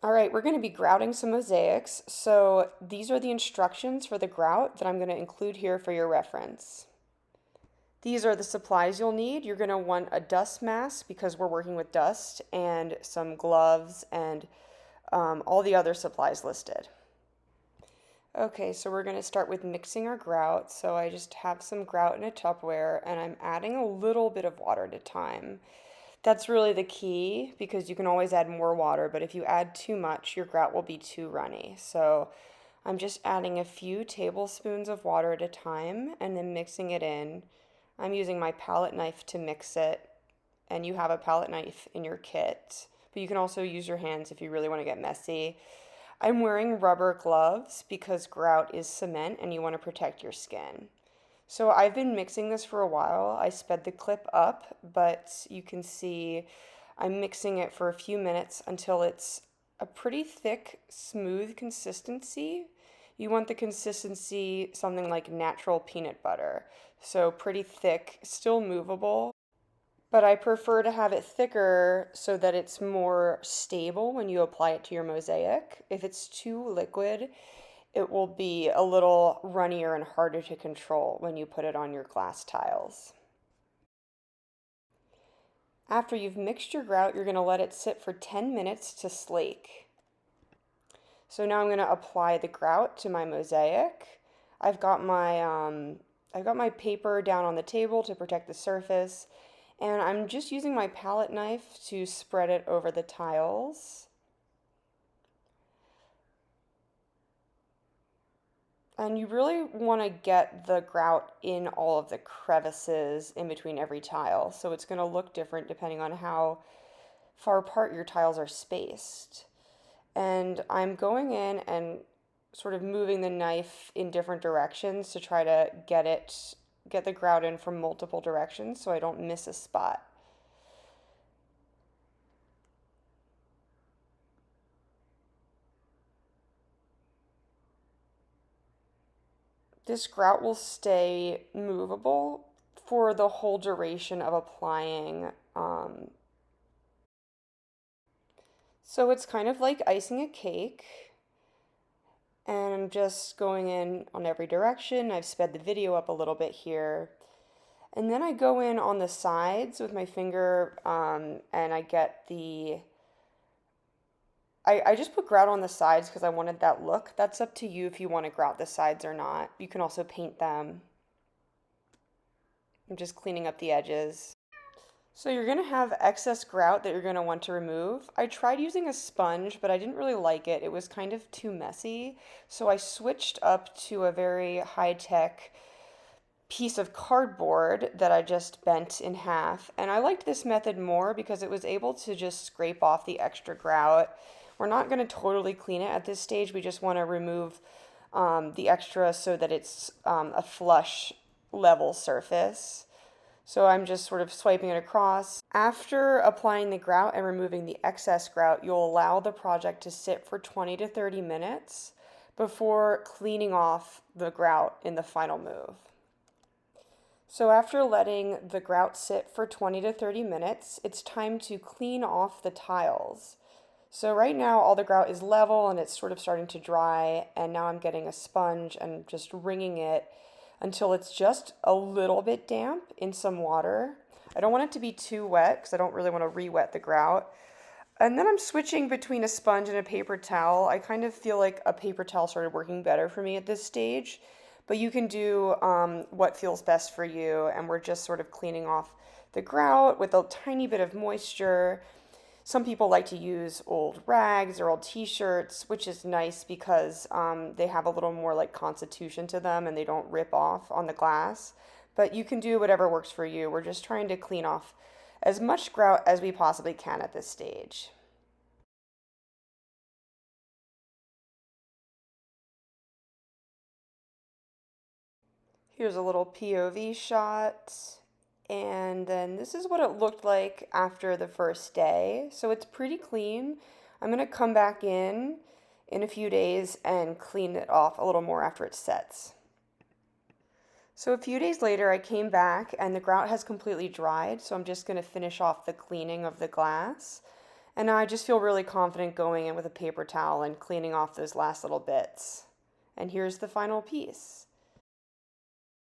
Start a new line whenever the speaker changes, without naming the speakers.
All right, we're going to be grouting some mosaics. So these are the instructions for the grout that I'm going to include here for your reference. These are the supplies you'll need. You're going to want a dust mask because we're working with dust, and some gloves and all the other supplies listed. Okay, so we're going to start with mixing our grout. So I just have some grout in a Tupperware and I'm adding a little bit of water at a time. That's really the key because you can always add more water, but if you add too much, your grout will be too runny. So I'm just adding a few tablespoons of water at a time and then mixing it in. I'm using my palette knife to mix it, and you have a palette knife in your kit, but you can also use your hands if you really want to get messy. I'm wearing rubber gloves because grout is cement and you want to protect your skin. So I've been mixing this for a while. I sped the clip up, but you can see I'm mixing it for a few minutes until it's a pretty thick, smooth consistency. You want the consistency something like natural peanut butter. So pretty thick, still movable, but I prefer to have it thicker so that it's more stable when you apply it to your mosaic. If it's too liquid, it will be a little runnier and harder to control when you put it on your glass tiles. After you've mixed your grout, you're going to let it sit for 10 minutes to slake. So now I'm going to apply the grout to my mosaic. I've got my I've got my paper down on the table to protect the surface, and I'm just using my palette knife to spread it over the tiles. And you really want to get the grout in all of the crevices in between every tile. So it's going to look different depending on how far apart your tiles are spaced. And I'm going in and sort of moving the knife in different directions to try to get the grout in from multiple directions so I don't miss a spot. This grout will stay movable for the whole duration of applying. So it's kind of like icing a cake, and I'm just going in on every direction. I've sped the video up a little bit here. And then I go in on the sides with my finger, and I get I just put grout on the sides because I wanted that look. That's up to you if you want to grout the sides or not. You can also paint them. I'm just cleaning up the edges. So you're going to have excess grout that you're going to want to remove. I tried using a sponge, but I didn't really like it. It was kind of too messy. So I switched up to a very high-tech piece of cardboard that I just bent in half. And I liked this method more because it was able to just scrape off the extra grout. We're not going to totally clean it at this stage. We just want to remove the extra so that it's a flush level surface. So I'm just sort of swiping it across. After applying the grout and removing the excess grout, you'll allow the project to sit for 20 to 30 minutes before cleaning off the grout in the final move. So after letting the grout sit for 20 to 30 minutes, it's time to clean off the tiles. So right now all the grout is level and it's sort of starting to dry, and now I'm getting a sponge and just wringing it until it's just a little bit damp in some water. I don't want it to be too wet because I don't really want to re-wet the grout. And then I'm switching between a sponge and a paper towel. I kind of feel like a paper towel started working better for me at this stage, but you can do what feels best for you. And we're just sort of cleaning off the grout with a tiny bit of moisture. Some people like to use old rags or old t-shirts, which is nice because they have a little more like constitution to them and they don't rip off on the glass. But you can do whatever works for you. We're just trying to clean off as much grout as we possibly can at this stage. Here's a little POV shot. And then this is what it looked like after the first day. So it's pretty clean. I'm going to come back in a few days and clean it off a little more after it sets. So a few days later I came back and the grout has completely dried, so I'm just going to finish off the cleaning of the glass. And now I just feel really confident going in with a paper towel and cleaning off those last little bits. And here's the final piece.